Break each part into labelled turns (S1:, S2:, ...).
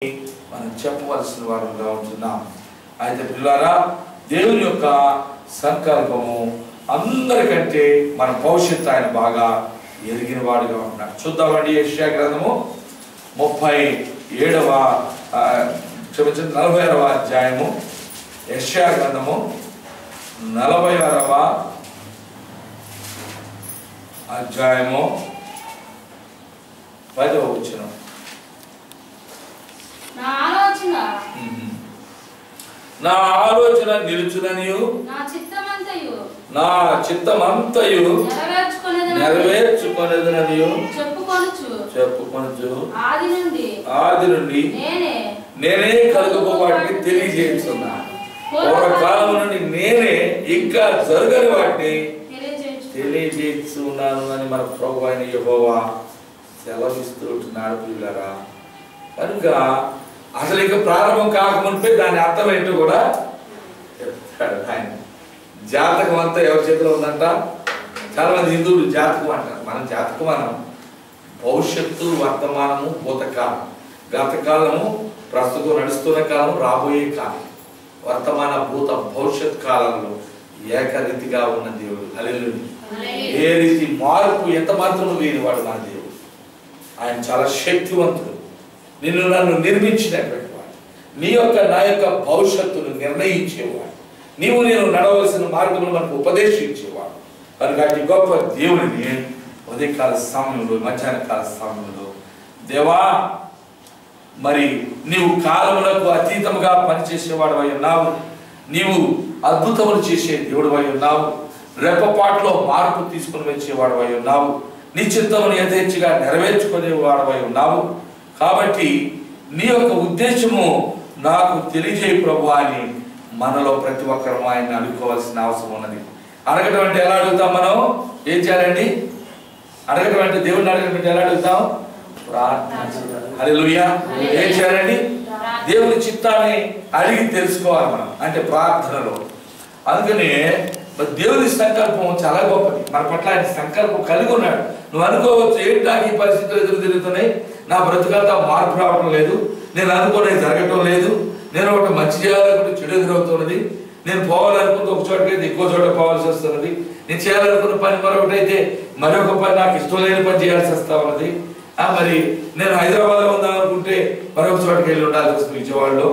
S1: మనం చెప్పవలసిన వారుగా ఉంటున్నాం. అయితే పిల్లారా, దేవుని యొక్క సంకల్పము అందరికంటే మన భవిష్యత్తు ఆయన బాగా ఎరిగిన వాడుగా ఉన్నాడు. చూద్దామండి. యెషయా గ్రంథము 46వ అధ్యాయము. యెషయా గ్రంథము 46వ అధ్యాయము 10వ వచనం. నా ఆలోచన నిలుచుననియు నా చిత్తమంతయు నెరవేర్చుకొనేదననియు చెప్పుకొనుచు ఆది నుండి నేనే కలుగబో వాటిని తెలియజేస్తున్నా. పూర్వకాలం నుండి నేనే ఇంకా జరగని వాటిని తెలియజేస్తున్నాను అని మన ప్రభువు అయిన యెహోవా సెలవిస్తూ ఉంటున్నాడు. పిల్లరా, కనుక అసలు ఇక ప్రారంభం కాకముందే దాని అర్థం ఏంటో కూడా చెప్తాడు ఆయన. జాతకం అంతా ఎవరి చేతిలో ఉందంట? చాలా మంది హిందువులు జాతకం అంటారు. మనం జాతకం అనం. భవిష్యత్తు, వర్తమానము, భూతకాలం, గతకాలము, ప్రస్తుతం నడుస్తున్న కాలం, రాబోయే కాలం, వర్తమాన భూత భవిష్యత్ కాలంలో ఏకరీతిగా ఉన్న దేవుడు. హల్లెలూయా. ఏ రీతి మార్పు ఎంత మాత్రం లేని వాడు మన దేవుడు. ఆయన చాలా శక్తివంతుడు. నిన్ను నన్ను నిర్మించినటువంటి వాడు, నీ యొక్క నా యొక్క భవిష్యత్తును నిర్ణయించేవాడు, నీవు నేను నడవలసిన మార్గములు మనకు ఉపదేశించేవాడు. కనుక అతి గొప్ప దేవుడిని ఉదయకాల సమయంలో, మధ్యాహ్న కాల సమయంలో, దేవా, మరి నీవు కాలములకు అతీతముగా పనిచేసేవాడు అయి ఉన్నావు. నీవు అద్భుతములు చేసే దేవుడు అయి ఉన్నావు. రెప్పపాటులో మార్పు తీసుకుని వచ్చేవాడు అయి ఉన్నావు. నీ చిత్తమును యథేచ్ఛగా నెరవేర్చుకునేవాడు అయి ఉన్నావు. కాబట్టి నీ యొక్క ఉద్దేశము నాకు తెలియజేయ ప్రభు అని మనలో ప్రతి ఒక్కరూ ఆయన్ని అడుక్కోవాల్సిన అవసరం ఉన్నది. అడగటం అంటే ఎలా అడుగుతాం? మనం ఏం చేయాలండి? అడగటం అంటే దేవుడిని అడగటం అంటే ఎలా అడుగుతాం? ప్రార్థన. హల్లెలూయా. ఏం చేయాలండి? దేవుని చిత్తాన్ని అడిగి తెలుసుకోవాలి మనం, అంటే ప్రార్థనలో. అందుకనే దేవుని సంకల్పం చాలా గొప్పది. మన పట్ల ఆయన సంకల్పం కలిగి ఉన్నాడు. నువ్వు అనుకోవచ్చు, ఏంటి నాకు ఈ పరిస్థితులు ఎదురు తిరుగుతున్నాయి, నా బ్రతుకంతా మార్పు రావడం లేదు, నేను అనుకునేది జరగటం లేదు, నేను ఒకటి మంచి చేయాలనుకుంటే చెడు ఎదురవుతున్నది, నేను పోవాలనుకుంటే ఒక చోటకైతే ఇంకో చోట పోవాల్సి వస్తున్నది, నేను చేయాలనుకున్న పని మరొకటి అయితే మరొక పని నాకు ఇష్టం లేని పని చేయాల్సి వస్తా ఉన్నది, మరి నేను హైదరాబాద్లో ఉందాం అనుకుంటే మరొక చోటకి వెళ్ళి ఉండాల్సి వస్తుంది విజయవాడలో,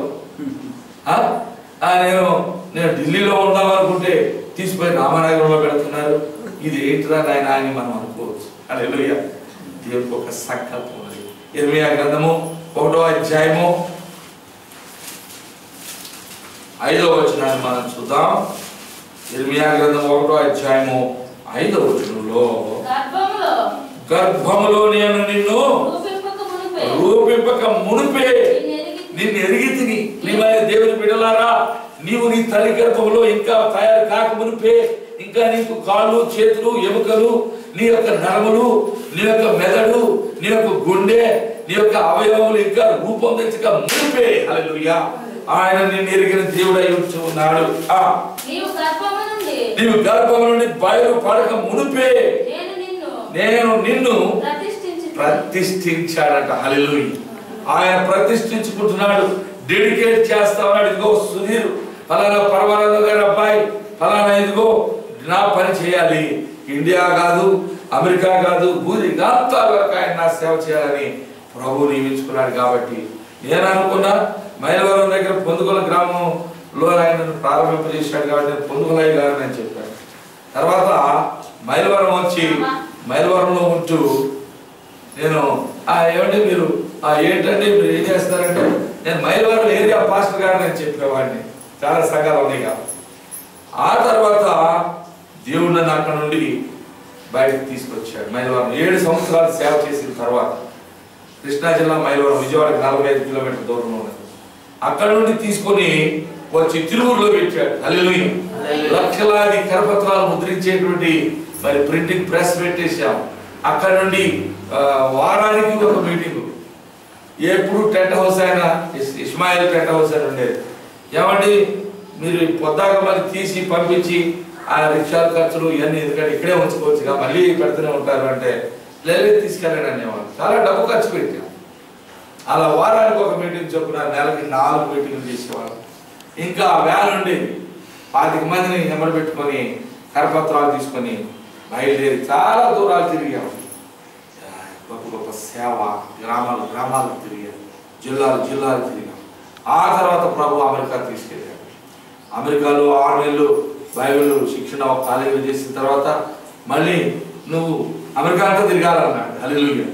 S1: నేను ఢిల్లీలో ఉందాం అనుకుంటే తీసిపోయి రామనగరంలో పెడుతున్నారు. ఇది ఏంటిరా నాయన అని మనం అనుకోవచ్చు. హల్లెలూయా. దేవునికి ఒక సంకల్పం ఉన్నది. ఇర్మియా గ్రంథము 1వ అధ్యాయము 5వ వచనాన్ని మనం చూద్దాం. ఇర్మియా గ్రంథం 1వ అధ్యాయము 5వ వచనంలో, గర్భములో నేను నిన్ను రూపింపక మునిపే నిన్ను ఎరిగి తిని. నీవైన దేవుని బిడ్డలారా, నీవు నీ తల్లి గర్భంలో ఇంకా తయారు కాక మునిపే, ఇంకా నీకు కాళ్ళు, చేతులు, ఎముకలు, నీ యొక్క నరములు, నీ యొక్క మెదడు, నీ యొక్క గుండె, నీ యొక్క అవయవములు ఇంకా రూపొందించక మునిపే, హల్లెలూయా, ఆయన నిన్ను ఎరిగిన దేవుడు అయి ఉన్నాడు. నీవు గర్భము నుండి బయలు పడక మునిపే నేను నిన్ను ప్రతిష్ఠించాడట. హల్లెలూయా. ఆయన ప్రతిష్ఠించుకుంటున్నాడు, డెడికేట్ చేస్తా ఉన్నాడు. ఇదిగో సుధీర్ ఫలానా పర్వానంద గారి అబ్బాయి ఫలానా, ఇదిగో నా పని చేయాలి, ఇండియా కాదు, అమెరికా కాదు, భూరి గాంతా వరకు ఆయన నా సేవ చేయాలని ప్రభు నియమించుకున్నాడు. కాబట్టి నేను అనుకున్నా, మైలవరం దగ్గర పొందుగోల గ్రామంలో ఆయన ప్రారంభింపజేశాడు కాబట్టి నేను పొందుగోలయ్య గారు అని చెప్పాను. తర్వాత మైలవరం వచ్చి మైలవరంలో ఉంటూ నేను ఏమంటే మీరు ఏంటంటే మీరు ఏం చేస్తారంటే, నేను మైలవరం ఏరియా పాస్టర్ గారు అని చెప్పేవాడిని. చాలా సంఘాలు ఉన్నాయి కాబట్టి ఆ తర్వాత దేవుడు నన్ను అక్కడ నుండి బయటకు తీసుకొచ్చాడు. మైలవరం 7 సంవత్సరాలు సేవ చేసిన తర్వాత, కృష్ణా జిల్లా మైలవరం విజయవాడకి 45 కిలోమీటర్ల దూరంలో ఉన్నది. అక్కడ నుండి తీసుకొని వచ్చి తిరువురులో పెట్టాడు. హల్లెలూయా. లక్షలాది కరపత్రాలు ముద్రించేటువంటి మరి ప్రింటింగ్ ప్రెస్ పెట్టేశాం. అక్కడ నుండి వారానికి ఒక మీటింగ్. ఎప్పుడు టెంట్ హౌస్ అయినా ఇస్మాయిల్ టెంట్ హౌస్ అని ఉండేది. ఏమండి మీరు పొద్దాక మరి తీసి పంపించి ఆ రిక్షాల ఖర్చులు ఇవన్నీ ఎందుకంటే ఇక్కడే ఉంచుకోవచ్చుగా, మళ్ళీ పెడుతూనే ఉంటారు అంటే, లేదు తీసుకెళ్ళండి అనేవాళ్ళు. చాలా డబ్బు ఖర్చు పెట్టాం. అలా వారానికి ఒక మీటింగ్ చొప్పున నెలకి 4 మీటింగ్లు చేసేవాళ్ళం. ఇంకా వ్యాన్ ఉండేది, 25 మందిని నెంబర్ పెట్టుకొని కరపత్రాలు తీసుకొని బయలుదేరి చాలా దూరాలు తిరిగాము. గొప్ప గొప్ప సేవ, గ్రామాలు తిరిగాము, జిల్లాలు తిరిగాము. ఆ తర్వాత ప్రభు అమెరికా తీసుకెళ్ళాడు. అమెరికాలో 6 నెలలు బైబిల్ శిక్షణ ఒక కాలేజీలో చేసిన తర్వాత మళ్ళీ నువ్వు అమెరికా అంతా తిరగాలన్నాడు. హల్లెలూయా.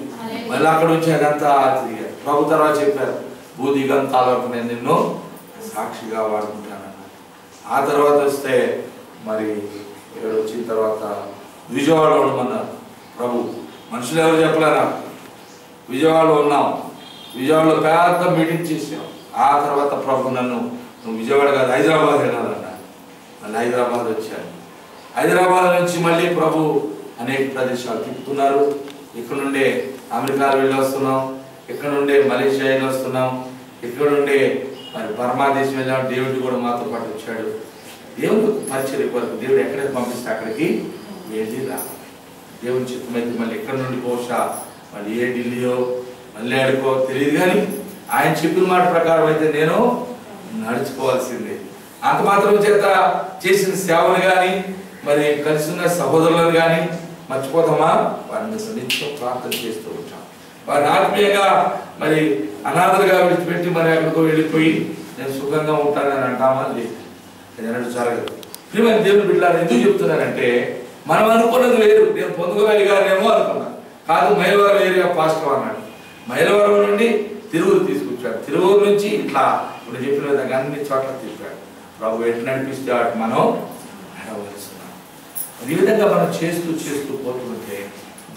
S1: మళ్ళీ అక్కడ నుంచి అదంతా తిరిగాడు. ప్రభు తర్వాత చెప్పారు, భూదిగంతాల వరకు నేను నిన్ను సాక్షిగా వాడుకుంటానన్నాడు. ఆ తర్వాత వస్తే మరి ఇక్కడ వచ్చిన తర్వాత విజయవాడలో ఉండమన్నారు ప్రభు. మనుషులు ఎవరు చెప్పలేరా, విజయవాడలో ఉన్నాం. విజయవాడలో పెద్ద మీటింగ్ చేసాం. ఆ తర్వాత ప్రభు నన్ను నువ్వు విజయవాడ కాదు హైదరాబాద్ వెళ్ళాలన్నాడు. మళ్ళీ హైదరాబాద్ వచ్చాను. హైదరాబాద్ నుంచి మళ్ళీ ప్రభు అనేక ప్రదేశాలు తిప్పుతున్నారు. ఇక్కడ నుండే అమెరికాలో వెళ్ళి వస్తున్నాం, ఇక్కడ నుండే మలేషియా వెళ్ళి వస్తున్నాం, ఇక్కడ నుండే మరి బర్మా దేశం వెళ్ళాం. దేవుడు కూడా మాతో పాటు వచ్చాడు. దేవుడు పరిచయం వరకు దేవుడు ఎక్కడికి పంపిస్తే అక్కడికి వెళ్ళి రావాలి. దేవుని చిత్తమైతే మళ్ళీ ఎక్కడి నుండి బహుశా మళ్ళీ ఏ ఢిల్లీయో మళ్ళీ ఆడుకో తెలియదు, కానీ ఆయన చెప్పిన మాట ప్రకారం అయితే నేను నడుచుకోవాల్సిందే. అంత మాత్రం చేత చేసిన సేవలు కానీ మరి కలిసి ఉన్న సహోదరులను కానీ మర్చిపోతామా? వారిని నిత్యం ప్రార్థన చేస్తూ ఉంటాం. వారిని ఆత్మీయంగా మరి అనాథలుగా విడిచిపెట్టి మరి ఎక్కడికో వెళ్ళిపోయి నేను సుఖంగా ఉంటానని అంటామా? లేదు, అది జరగదు. ప్రియమైన దేవుని బిడ్డలారా, ఎందుకు చెప్తున్నానంటే మనం అనుకున్నది వేరు. నేను పొందుకోగలిగానేమో అనుకున్నాను, కాదు మైలవరం ఏరియా పాస్టర్ అన్నాడు. మైలవరం నుండి తిరువురు తీసుకొచ్చాడు. తిరువురు నుంచి ఇట్లా ఇప్పుడు చెప్పిన విధంగా అన్ని చోట్ల తిప్పాడు. ప్రభు ఎటు నడిపిస్తే అటు మనం నడవలస్తున్నాం. ఈ విధంగా మనం చేస్తూ పోతుంటే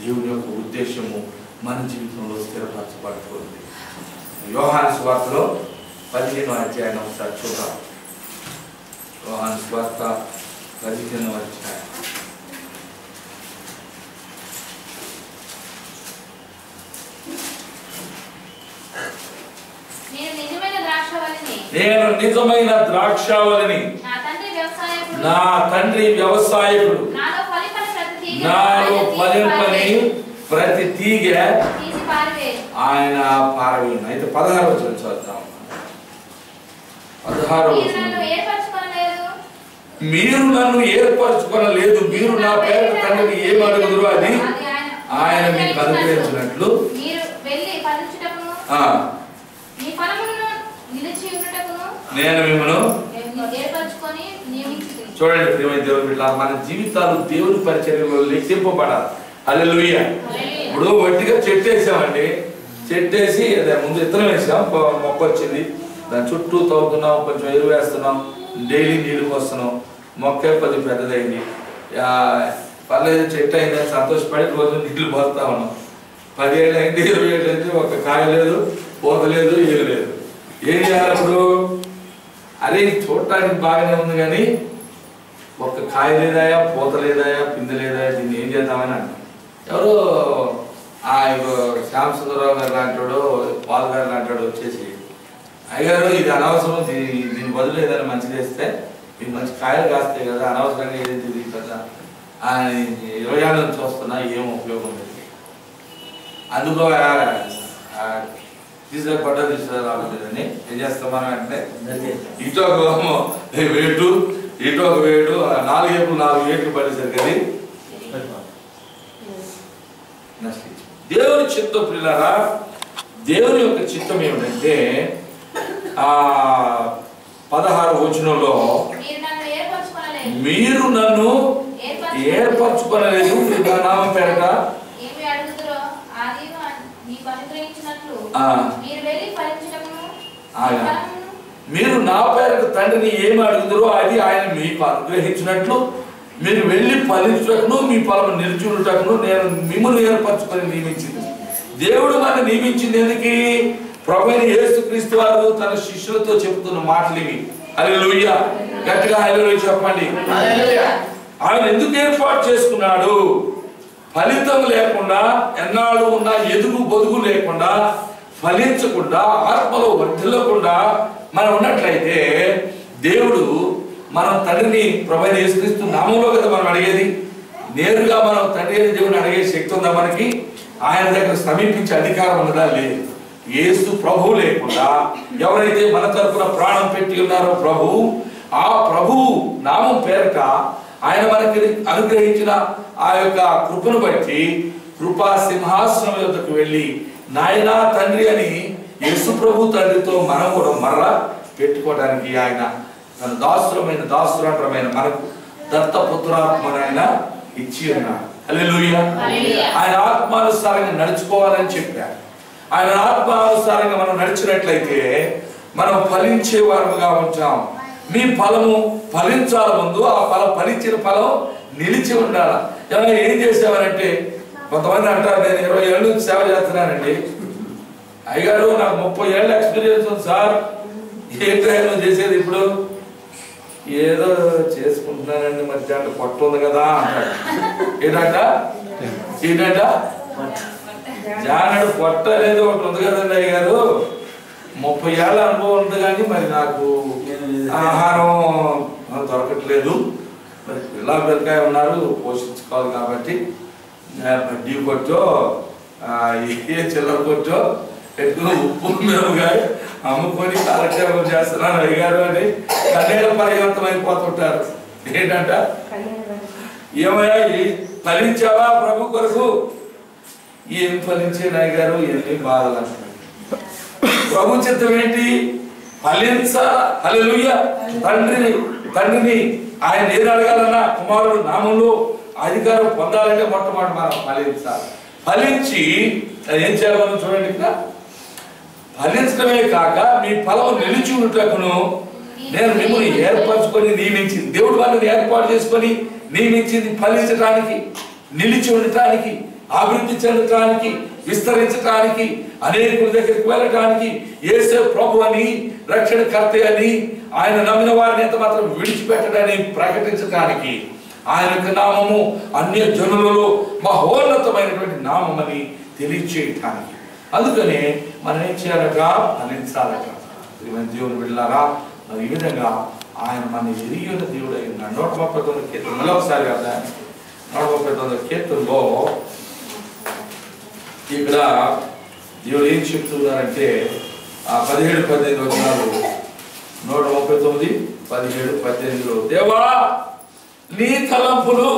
S1: దేవుని యొక్క ఉద్దేశము మన జీవితంలో స్థిరపరచబడుతుంది. యోహాను సువార్తలో 15వ అధ్యాయం ఒకసారి చూద్దాం. యోహాను సువార్త 15వ అధ్యాయం. నేను నిజమైన ద్రాక్షావళిని, నా తండ్రి వ్యవసాయకుడు, నాలో ఫలింపని ప్రతి తీగ ఆయన పారవేయును. అయితే 16వ వచనం చదువుతాం. 16వ వచనం, మీరు నన్ను ఏర్పరచుకొనలేదు, మీరు నా పేరు తండ్రిని ఏం అడుగుదురో అది ఆయన మీకు అనుగ్రహించినట్లు నేను మిమ్మల్ని చూడండి. ప్రియమైన దేవుని బిడ్డలారా, మన జీవితాలు దేవుని పరిచర్యలో లెక్కింపబడాలి. హల్లెలూయా. ఇప్పుడు వట్టిగా చెట్టు వేసామండి, చెట్టు వేసి అదే ముందు విత్తనం వేసాం, మొక్క వచ్చింది, దాని చుట్టూ తవ్వుతున్నాం, కొంచెం ఎరువు వేస్తున్నాం, డైలీ నీళ్లు పోస్తున్నాం, మొక్కే కొద్ది పెద్దదైంది, పర్లేదు చెట్టు అయిందని సంతోషపడి రోజు నీళ్లు పోస్తా ఉన్నాం. 10 ఏళ్ళు అయింది, 20 ఏళ్ళు అయింది, ఒక కాయ లేదు, పూత లేదు, ఏమి లేదు. ఏం చేయాలి అప్పుడు? అరే చూడటానికి బాగానే ఉంది కానీ ఒక్క కాయ లేదాయా, పూత లేదాయా, పిందె లేదాయా, దీన్ని ఏం చేద్దామని అంటాం. ఎవరో శ్యామ్ సుందరరావు గారు లాంటాడు, పాల్ గారు లాంటాడు వచ్చేసి, అయ్యారు ఇది అనవసరం, దీని బదులు ఏదైనా మంచిది వేస్తే ఇది మంచి కాయలు కాస్తాయి కదా, అనవసరంగా ఏదైతే ఇది కదా ఆయన 20 ఏళ్ళ నుంచి వస్తున్నా ఏం ఉపయోగం లేదు. అందుకో తీసుకురాలేదని ఏం చేస్తాం మనం అంటే ఇటు ఒక వేటు ఇటు ఒక వేటు 4 ఏపులు 4 వేట్లు పడేసరికి అది నష్టించి. దేవుని చిత్తం ప్రియులారా, దేవుని యొక్క చిత్తం ఏమిటంటే 16వ వచనంలో మీరు నన్ను ఏర్పరచుకోలేదు, నా నామం పేరట మీరు నా పేరుకు తండ్రిని ఏమి అడుగుతారో అది ఆయన మీకు అనుగ్రహించినట్లు మీరు వెళ్ళి ఫలించుటకును మీ ఫలము నిలుచుటకును నేను మిమ్మల్ని ఏర్పరచుకొని నియమించింది. దేవుడు మనం నియమించింది ఎందుకు? ప్రభువైన యేసుక్రీస్తు వారు తన శిష్యులతో చెబుతున్న మాటలు ఇవి. హల్లెలూయా. గట్టిగా హల్లెలూయా చెప్పండి. ఆయన ఎందుకు ఏర్పాటు చేసుకున్నాడు? ఫలితం లేకుండా, ఎన్నాళ్ళు ఉన్న ఎదుగు బొదుగు లేకుండా, ఫలించకుండా, ఆత్మలో వర్ధిల్లకుండా మనం ఉన్నట్లయితే దేవుడు మనం తండ్రిని ప్రభువైన యేసుక్రీస్తు నామంలో కదా మనం అడిగేది. నేరుగా మనం తండ్రి అయిన దేవుని అడిగే శక్తి ఉందా మనకి? ఆయన దగ్గర సమీపించే అధికారం ఉన్నదా? లేదు. యేసు ప్రభువు లేకుండా ఎవరైతే మన తరపున ప్రాణం పెట్టి ఉన్నారో ప్రభువు, ఆ ప్రభువు నామం పేరట ఆయన మనకి అనుగ్రహించిన ఆ యొక్క కృపను బట్టి కృపా సింహాసనం యొద్దకు వెళ్ళి నాయనా తండ్రి అని యేసు ప్రభు తండ్రితో మనం కూడా మరలా పెట్టుకోవడానికి ఆయన తన దాసురమైన మనకు దత్తపుత్రాత్మను ఆయన ఇచ్చి ఉన్నాడు. హల్లెలూయా. ఆయన ఆత్మానుసారంగా నడుచుకోవాలని చెప్పారు. ఆయన ఆత్మానుసారంగా మనం నడిచినట్లయితే మనం ఫలించే వారముగా ఉంటాం. మీ ఫలము ఫలించాల ముందు ఆ ఫలించిన ఫలం నిలిచి ఉండాలి. ఏమైనా ఏం చేసేవారంటే కొంతమంది అంటారు, నేను 20 ఏళ్ళ నుంచి సేవ చేస్తున్నానండి, అయ్యగారు నాకు 30 ఏళ్ళ ఎక్స్పీరియన్స్ ఉంది సార్, ఏంటో చేసేది ఇప్పుడు ఏదో చేసుకుంటున్నానండి, మధ్యాహ్నం పొట్ట ఉంది కదా అంటాడు. ఏంటంట జానడు పొట్ట అనేది ఒకటి ఉంది కదండి అయ్యగారు, 30 ఏళ్ళ అనుభవం ఉంది కానీ మరి నాకు ఆహారం దొరకట్లేదు, మరి పిల్లలు పిల్లకాయ ఉన్నారు పోషించుకోవాలి కాబట్టి బడ్డీ కొట్టో ఏ చిల్లర కొట్టో ఎక్కువ ఉప్పు మిరపకాయ అమ్ముకొని కాలక్షేపం చేస్తున్నాను అయ్యారు అని కన్నీళ్ళ పర్యంతం అయిపోతుంటారు. ఏంటంట, ఏమయ్యా ఫలించావా ప్రభు కొరకు? ఏం ఫలించే నాయగారు, ఎన్ని బాధలు అంటారు. ప్రభు చిత్తం ఏంటి? ఫలించాలా. హల్లెలూయా. తండ్రిని ఆయన ఏది అడగాలన్నా కుమారుడు నామంలో అధికారం పొందాలంటే మొట్టమొదటి మనం ఫలించాలి. ఫలించి ఏం చేయాలి మనం చూడండి, ఇక్కడ ఫలించడమే కాక మీ ఫలం నిలిచి ఉంటకును నేను మిమ్మల్ని ఏర్పరచుకొని నియమించింది. దేవుడు వాళ్ళని ఏర్పాటు చేసుకొని నియమించింది ఫలించడానికి, నిలిచి ఉండటానికి, అభివృద్ధి చెందటానికి, విస్తరించడానికి, అనేకుల దగ్గరికి వెళ్ళటానికి, యేసు ప్రభు అని రక్షణకర్త అని ఆయన నమ్మిన వారిని ఎంత మాత్రం విడిచిపెట్టడాన్ని ప్రకటించడానికి, ఆయన యొక్క నామము అన్య జనులలో మహోన్నతమైనటువంటి నామమని తెలియచేయటానికి. అందుకనే మనం ఏం చేయాలట? ఫలించాలట. దేవుని బిడ్డలారా, మరి ఈ విధంగా ఆయన మన ఎరిగిన దేవుడు అయి ఉన్నాడు. 139 కీర్తన మరొకసారి కదా, 139 కీర్తనలో ఇక్కడ దేవుడు ఏం చెప్తున్నారంటే 17-18 వచనాలు, 139, 17, 18లో దేవా నీ తలంపులు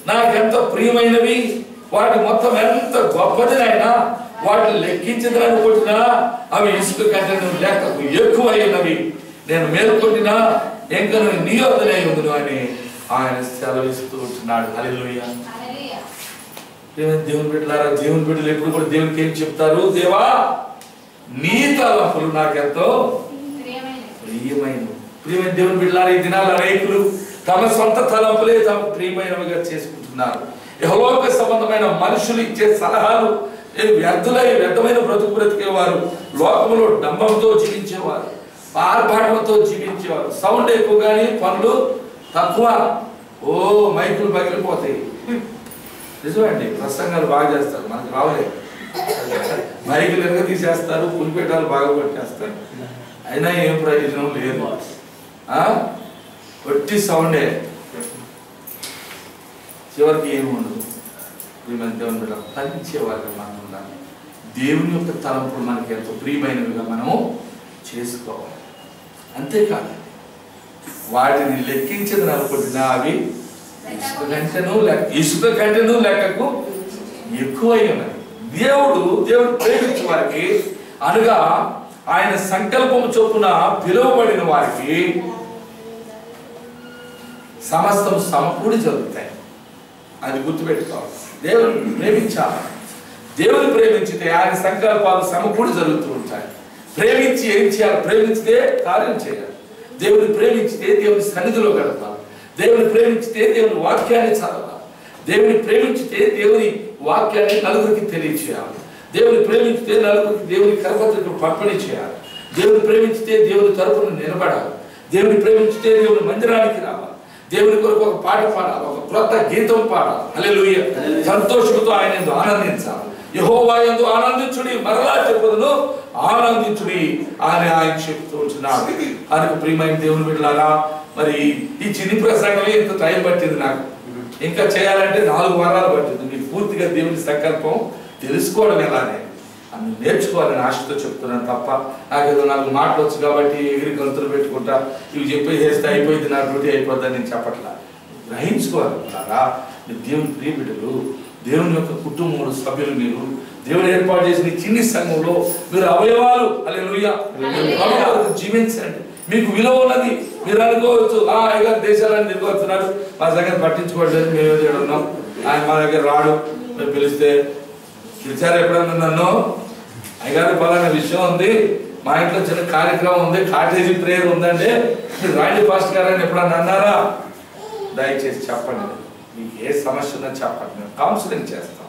S1: నాకెంత ప్రియమైనవి, వాటి మొత్తం ఎంత గొప్పది నాయనా, వాటిని లెక్కించదని అనుకుంటున్నా అవి ఇసుక కంటే లెక్కకు ఎక్కువైనవి, నేను మేల్కొంటున్నా ఇంకా నీ వద్దనే ఉందును అని ఆయన సెలవిస్తూ ఉంటున్నాడు. హల్లెలూయా. దేవుని బిడ్డలారా, దేవుని బిడ్డలు ఎప్పుడు కూడా దేవునికి ఏం చెప్తారు? దేవా నీ తలంపులు నాకెంతో ప్రియమైన దేవుని బిడ్డలారా, ఈ దినాలు అనేకులు తమ సొంత తలంపులే తమకు ప్రియమైనవిగా చేసుకుంటున్నారు. యెహోవాకు సంబంధమైన మనుషులు ఇచ్చే సలహాలు వ్యర్థమైన బ్రతికేవారు, లోకంలో డంబంతో జీవించేవారు, ఆర్భాటంతో జీవించేవారు, సౌండ్ ఎక్కువ కానీ పనులు తక్కువ, మైకులు పగిలిపోతాయి. నిజమండి, ప్రసంగాలు బాగా చేస్తారు, మనకు రావలేదు, మైకులు ఎనక తీసేస్తారు, పులిపేటాలు బాగా కొట్టేస్తారు, అయినా ఏం ప్రయోజనం లేదు, ఒట్టి సౌండే, చివరికి ఏమి ఉండదు. దేవుని బిడ్డ ఫలించేవారుగా మనం ఉండాలి. దేవుని యొక్క తలంపులు మనకి ఎంతో ప్రియమైనవిగా మనము చేసుకోవాలి. అంతేకాదు వాటిని లెక్కించదని అనుకుంటున్నా అవి ఇసుక కంటెను లెక్కకు ఎక్కువై ఉన్నాయి. దేవుడు ప్రేమించే వారికి అనగా ఆయన సంకల్పము చొప్పున పిలువబడిన వారికి సమస్తం సమకూడి జరుగుతాయి. అది గుర్తుపెట్టుకోవాలి. దేవుని ప్రేమించాలి. దేవుని ప్రేమించితే ఆయన సంకల్పాలు సమకూడి జరుగుతూ ఉంటాయి. ప్రేమించి ఏం చేయాలి? ప్రేమించితే కార్యం చేయాలి. దేవుని ప్రేమించితే దేవుని సన్నిధిలో గడపాలి. దేవుని ప్రేమించితే దేవుని వాక్యాన్ని చదవాలి. దేవుని ప్రేమించితే దేవుని వాక్యాన్ని నలుగురికి తెలియచేయాలి. దేవుని ప్రేమించితే నలుగురికి దేవుని కరపత్రికలు పంపిణీ చేయాలి. దేవుని ప్రేమించితే దేవుని తరపున నిలబడాలి. దేవుని ప్రేమించితే దేవుని మందిరానికి రావాలి. దేవుని కొరకు ఒక పాట పాడాలి, ఒక క్రొత్త గీతం పాడాలి. హల్లెలూయా. సంతోషంతో ఆయన యందు ఆనందించాలి. యెహోవా యందు ఆనందించుడి, మరలా చెప్పుదును ఆనందించుడి అని ఆయన చెప్తూ ఉంటున్నాడు. అందుకు ప్రియమైన దేవుని బిడ్డలారా, మరి ఈ చిన్ని ప్రసంగమే ఇంత టైం పట్టింది నాకు. ఇంకా చేయాలంటే 4 వారాలు పట్టింది. మీకు పూర్తిగా దేవుని సంకల్పం తెలుసుకోవడం ఎలానే. అన్ని నేర్చుకోవాలని ఆశతో చెప్తున్నాను తప్ప నాకేదో 4 మాటలు వచ్చు కాబట్టి ఎగిరి గంతులు పెట్టుకుంటా ఇవి చెప్పి చేస్తే అయిపోయింది, నా డ్యూటీ అయిపోద్దని నేను చెప్పట్లా. గ్రహించుకోవాలన్నారా? మీరు దేవుని ప్రియ బిడ్డలు, దేవుని యొక్క కుటుంబంలో సభ్యులు, మీరు దేవుడు ఏర్పాటు చేసిన ఈ చిన్ని సంఘంలో మీరు అవయవాలు. హల్లెలూయా. జీవించండి, మీకు విలువ ఉన్నది. మీరు అనుకోవచ్చు అయ్యగారు దేశాలను తిరిగి వస్తున్నాడు, మా దగ్గర పట్టించుకోవట్లేదు, మేము ఏదో ఉన్నాం, ఆయన మా దగ్గర రాడు. మేము పిలిస్తే పిలిచారు ఎప్పుడన్నా నన్ను, అయ్యగారు పలానా విషయం ఉంది, మా ఇంట్లో చిన్న కార్యక్రమం ఉంది, కాటేజీ ప్రేయర్ ఉందండి, మీరు రాండి పాస్టర్ గారు అని ఎప్పుడన్నా అన్నారా? దయచేసి చెప్పండి, మీకు ఏ సమస్య ఉందని చెప్పండి, మేము కౌన్సిలింగ్ చేస్తాం,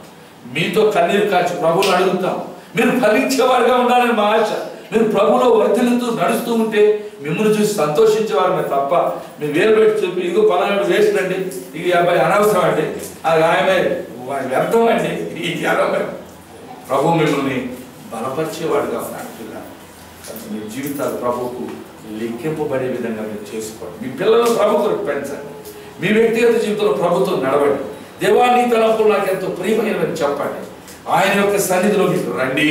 S1: మీతో కన్నీరు కాచి ప్రభువుని అడుగుతాం. మీరు ఫలించేవారుగా ఉండాలని మా ఆశ. మీరు ప్రభువులో వర్ధిల్లుతూ నడుస్తూ ఉంటే మిమ్మల్ని చూసి సంతోషించేవారు తప్ప మీరు వేలు పెట్టి చూపి ఇదిగో పలానా వేస్ట్ అండి, ఇది అబ్బాయి అనవసరం అండి, అది ఆయమే వ్యర్థం అండి, ఇది అనవసరం. ప్రభు మిమ్మల్ని బలపరిచేవాడుగా ఉన్నాడు. మీ జీవితాలు ప్రభువుకు లెక్కింపబడే విధంగా మీరు చేసుకోండి. మీ పిల్లలు ప్రభువుకు పెంచండి. మీ వ్యక్తిగత జీవితంలో ప్రభుత్వం నడవండి. దేవా నీ తలంపులు నాకు ఎంతో ప్రియమైనవని చెప్పండి. ఆయన యొక్క సన్నిధిలో మీకు రండి.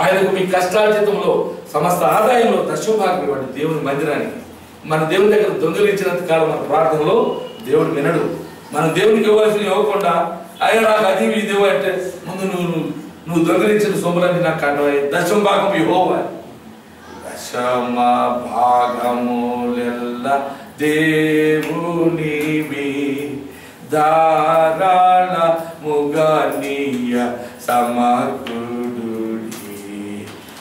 S1: ఆయనకు మీ కష్టార్జితంలో సమస్త ఆదాయంలో దశభాగం ఇవ్వండి. దేవుని మందిరానికి మన దేవుని దగ్గర దొంగిలించినంత కాలం మన ప్రార్థనలో దేవుడు వినడు. మనం దేవునికి ఇవ్వాల్సిన ఇవ్వకుండా అయ్యా నాకు అది ఇది అంటే ముందు నువ్వు దొంగిలించిన సొమ్ములన్నీ నాకు కండవాయి. దశభాగం యెహోవా. దశమ భాగములెల్ల దేవునివి ధారాళముగా నీయ సమకూడుడి.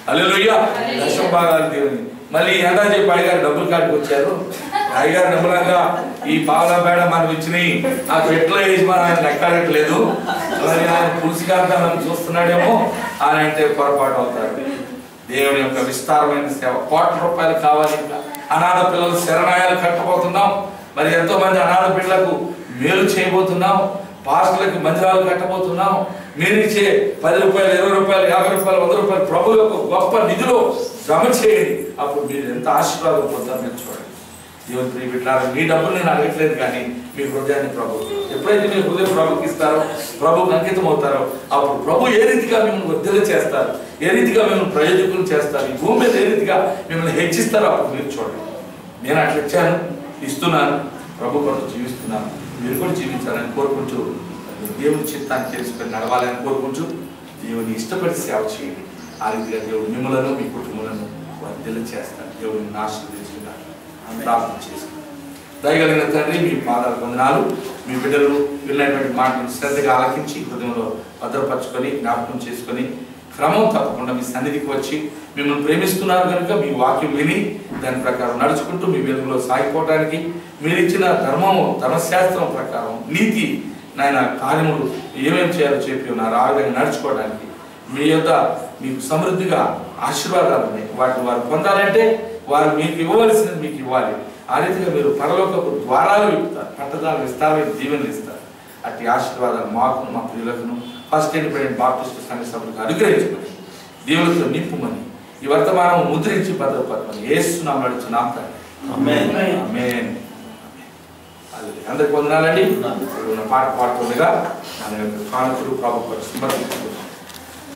S1: హల్లెలూయా. దశమ భాగాలు దేవుని. మళ్ళీ ఎండా చెప్పి అయ్యగారు డబ్బులు కాడికి వచ్చారు. అయ్యగారు నిమ్మలంగా ఈ పావుల పేడ మనం ఇచ్చినాయి నాకు ఎట్లా వేసి మనం ఆయన లెక్కడట్లేదు, మరి ఆయన పులుసుకాంతా మనం చూస్తున్నాడేమో అని అంటే పొరపాటు అవుతారు. దేవుని యొక్క విస్తారమైన సేవ. ₹1,00,000 కావాలి. ఇంకా అనాథ పిల్లలు శరణాయాలు కట్టబోతున్నాం. మరి ఎంతో మంది అనాథ పిల్లలకు మేలు చేయబోతున్నాం. పాస్టర్లకు మందిరాలు కట్టబోతున్నాం. మీరు ఇచ్చే ₹10, ₹20, ₹50, ₹100 ప్రభు యొక్క గొప్ప నిధిలో జమ చేయండి. అప్పుడు మీరు ఎంత ఆశీర్వాదం పొందారు మీరు చూడండి. దేవుని ప్రియ బిడ్డలారా, మీ డబ్బులు నేను అడగట్లేదు, కానీ మీ హృదయాన్ని ప్రభు ఎప్పుడైతే మీ హృదయం ప్రభుకి ఇస్తారో, ప్రభుకి అంకితం అవుతారో, అప్పుడు ప్రభు ఏ రీతిగా మిమ్మల్ని వర్ధిల్ల చేస్తారు, ఏ రీతిగా మిమ్మల్ని ప్రయోజకులు చేస్తారు, ఈ భూమి మీద ఏ రీతిగా మిమ్మల్ని హెచ్చిస్తారో అప్పుడు మీరు చూడండి. నేను అట్లా ఇచ్చాను, ఇస్తున్నాను, ప్రభు కొరకు జీవిస్తున్నాను, మీరు కూడా జీవించాలని కోరుకుంటూ దేవుని చిత్తాన్ని తెలుసుకొని నడవాలని కోరుకుంటూ దేవుని ఇష్టపడి సేవ చేయండి. ఆ రీతిగా దేవుడు మిమ్మలను మీ కుటుంబాలను వర్ధిల్ల చేస్తారు. దేవుడిని ఆశీర్వదించుకున్నారు. ప్రార్థన చేసుకున్నారు. దయగలిగిన తండ్రి, మీ పాదాల వందనాలు. మీ బిడ్డలు విన్నటువంటి మాటలను శ్రద్ధగా ఆలకించి హృదయంలో భద్రపరచుకొని జ్ఞాపకం చేసుకొని క్రమం తప్పకుండా మీ సన్నిధికి వచ్చి మిమ్మల్ని ప్రేమిస్తున్నారు కనుక మీ వాక్యం విని దాని ప్రకారం నడుచుకుంటూ మీ వెలుగులో సాగిపోవడానికి మీరు ఇచ్చిన ధర్మము, ధర్మశాస్త్రం ప్రకారం నీతి నాయన కార్యములు ఏమేమి చేయాలో చెప్పి ఉన్నారు. ఆ విధంగా నడుచుకోవడానికి మీ యొక్క మీకు సమృద్ధిగా ఆశీర్వాదాలు ఉన్నాయి. వాటిని వారు పొందాలంటే వారు మీకు ఇవ్వవలసినది మీకు ఇవ్వాలి. ఆ రీతిగా మీరు పరలోకపు ద్వారాలు ఇస్తారు, పట్టదాలు విస్తారమైన దీవెనలు ఇస్తారు. అట్టి ఆశీర్వాదాలు మాకు, మా ప్రియులకును, ఫస్ట్ ఇండిపెండెంట్ బాప్టిస్ట్ సంఘ సభలకు అనుగ్రహించమని, దేవులతో నింపుమని, ఈ వర్తమానం ముద్రించి భద్రపరమని యేసు నామములో అడుగుచున్నాం తండ్రి. ఆమేన్. ఆమేన్. అందరికి వందనాలండి. పాట పాడుతుండగా మన యొక్క కానుకలు ప్రభు సమర్పించుకుంటున్నాం.